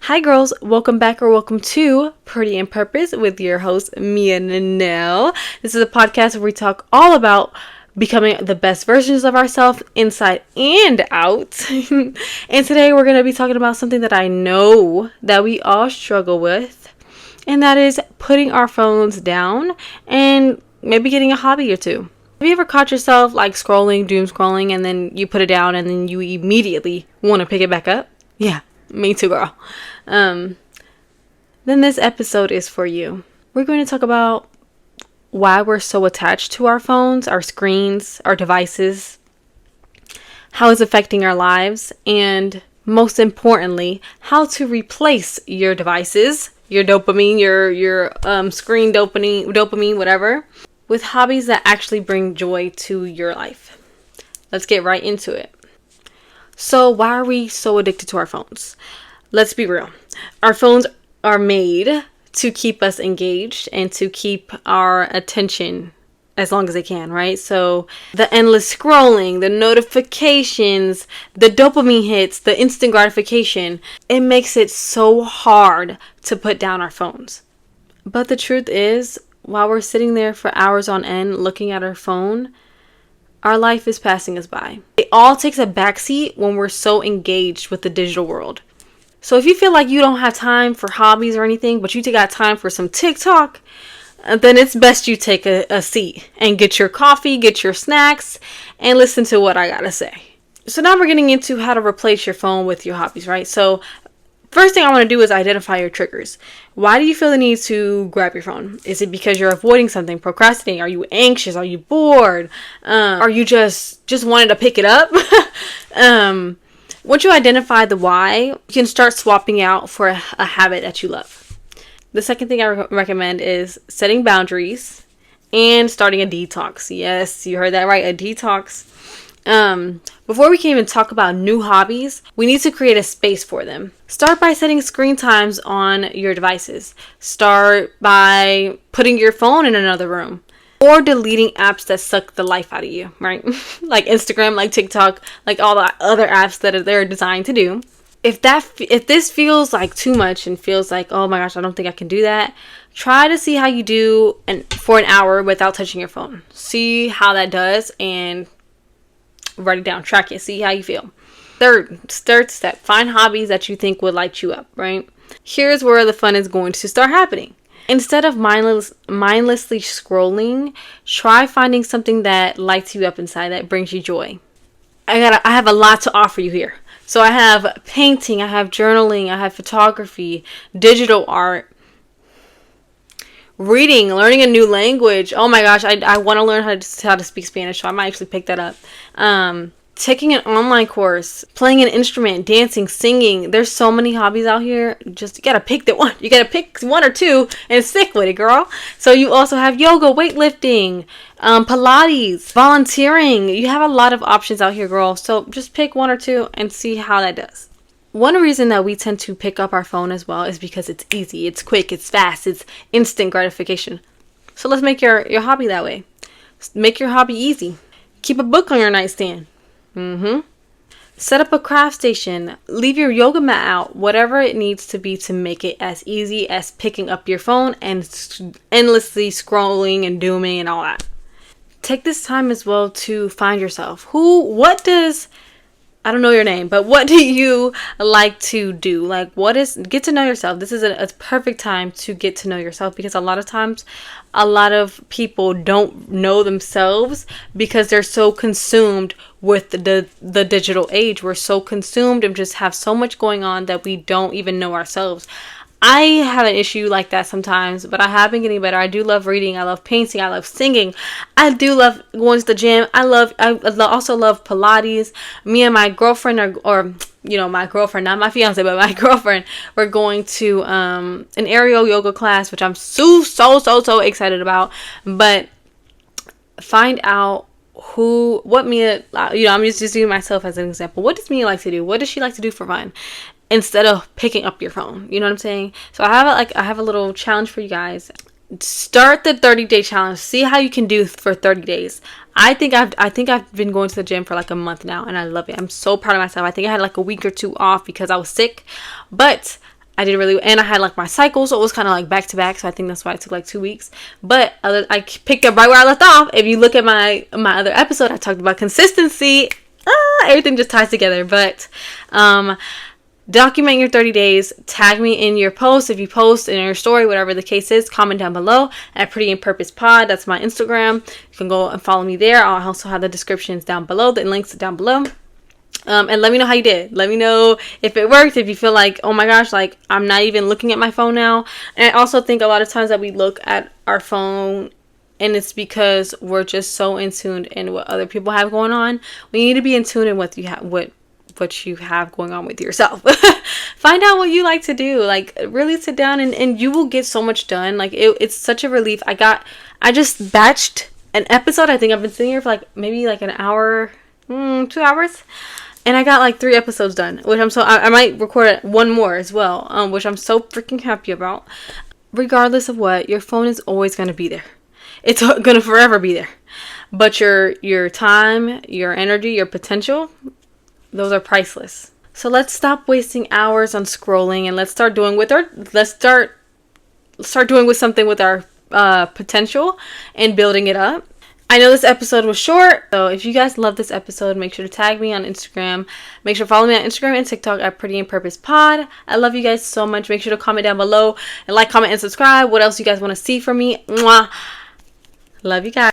Hi girls, welcome back or welcome to Pretty in Purpose with your host Mia Nanelle. This is a podcast where we talk all about becoming the best versions of ourselves inside and out. And today we're going to be talking about something that I know that we all struggle with, and that is putting our phones down and maybe getting a hobby or two. Have you ever caught yourself like doomscrolling, and then you put it down and then you immediately want to pick it back up? Yeah, me too, girl. Then this episode is for you. We're going to talk about why we're so attached to our phones, our screens, our devices, how it's affecting our lives, and most importantly, how to replace your devices, your dopamine, your screen dopamine, whatever, with hobbies that actually bring joy to your life. Let's get right into it. So why are we so addicted to our phones? Let's be real. Our phones are made to keep us engaged and to keep our attention as long as they can, right? So the endless scrolling, the notifications, the dopamine hits, the instant gratification, it makes it so hard to put down our phones. But the truth is, while we're sitting there for hours on end looking at our phone, our life is passing us by. It all takes a backseat when we're so engaged with the digital world. So if you feel like you don't have time for hobbies or anything, but you got time for some TikTok, then it's best you take a seat and get your coffee, get your snacks, and listen to what I gotta say. So now we're getting into how to replace your phone with your hobbies, right? So first thing I want to do is identify your triggers. Why do you feel the need to grab your phone? Is it because you're avoiding something, procrastinating? Are you anxious? Are you bored? Are you just wanted to pick it up? Once you identify the why, you can start swapping out for a habit that you love. The second thing I recommend is setting boundaries and starting a detox. Yes, you heard that right, a detox. Before we can even talk about new hobbies, we need to create a space for them. Start by setting screen times on your devices. Start by putting your phone in another room. Or deleting apps that suck the life out of you, right? Like Instagram, like TikTok, like all the other apps that they're designed to do. If this feels like too much and feels like, oh my gosh, I don't think I can do that, try to see how you do for an hour without touching your phone. See how that does and write it down, track it, see how you feel. Third step, find hobbies that you think would light you up, right? Here's where the fun is going to start happening. Instead of mindlessly scrolling, try finding something that lights you up inside, that brings you joy. I have a lot to offer you here. So I have painting, I have journaling, I have photography, digital art, reading, learning a new language. Oh my gosh, I want to learn how to speak Spanish, so I might actually pick that up. Taking an online course, playing an instrument, dancing, singing. There's so many hobbies out here. Just you gotta pick the one. You gotta pick one or two and stick with it, girl. So you also have yoga, weightlifting, Pilates, volunteering. You have a lot of options out here, girl. So just pick one or two and see how that does. One reason that we tend to pick up our phone as well is because it's easy, it's quick, it's fast, it's instant gratification. So let's make your hobby that way. Make your hobby easy. Keep a book on your nightstand. Set up a craft station. Leave your yoga mat out. Whatever it needs to be to make it as easy as picking up your phone and endlessly scrolling and dooming and all that. Take this time as well to find yourself. I don't know your name, but what do you like to do? Get to know yourself. This is a perfect time to get to know yourself, because a lot of times, a lot of people don't know themselves because they're so consumed with the digital age. We're so consumed and just have so much going on that we don't even know ourselves. I have an issue like that sometimes, but I have been getting better. I do love reading. I love painting. I love singing. I do love going to the gym. I also love Pilates. Me and my girlfriend my girlfriend, not my fiance, but my girlfriend, we're going to an aerial yoga class, which I'm so excited about. But find out what Mia, I'm just using myself as an example. What does Mia like to do? What does she like to do for fun? Instead of picking up your phone. You know what I'm saying? So I have a little challenge for you guys. Start the 30-day challenge. See how you can do for 30 days. I think I've been going to the gym for like a month now, and I love it. I'm so proud of myself. I think I had like a week or two off because I was sick, but I did really, and I had like my cycle, so it was kind of like back to back. So I think that's why it took like 2 weeks. But I picked up right where I left off. If you look at my other episode, I talked about consistency. Everything just ties together. But document your 30 days. Tag me in your post. If you post in your story, whatever the case is, comment down below at Pretty in Purpose Pod. That's my Instagram. You can go and follow me there. I'll also have the descriptions down below, the links down below. And let me know how you did. Let me know if it worked, if you feel like, oh my gosh, like I'm not even looking at my phone now. And I also think a lot of times that we look at our phone and it's because we're just so in tune in what other people have going on. We need to be in tune in what you have, what you have going on with yourself. Find out what you like to do. Like really sit down and you will get so much done. Like it's such a relief. I just batched an episode. I think I've been sitting here for like maybe like an hour, 2 hours. And I got like 3 episodes done, which I might record one more as well, which I'm so freaking happy about. Regardless of what, your phone is always going to be there. It's going to forever be there. But your time, your energy, your potential, those are priceless. So let's stop wasting hours on scrolling and let's start doing something with our potential and building it up. I know this episode was short, so if you guys love this episode, make sure to tag me on Instagram. Make sure to follow me on Instagram and TikTok at Pretty in Purpose Pod. I love you guys so much. Make sure to comment down below and like, comment, and subscribe. What else you guys want to see from me? Mwah. Love you guys.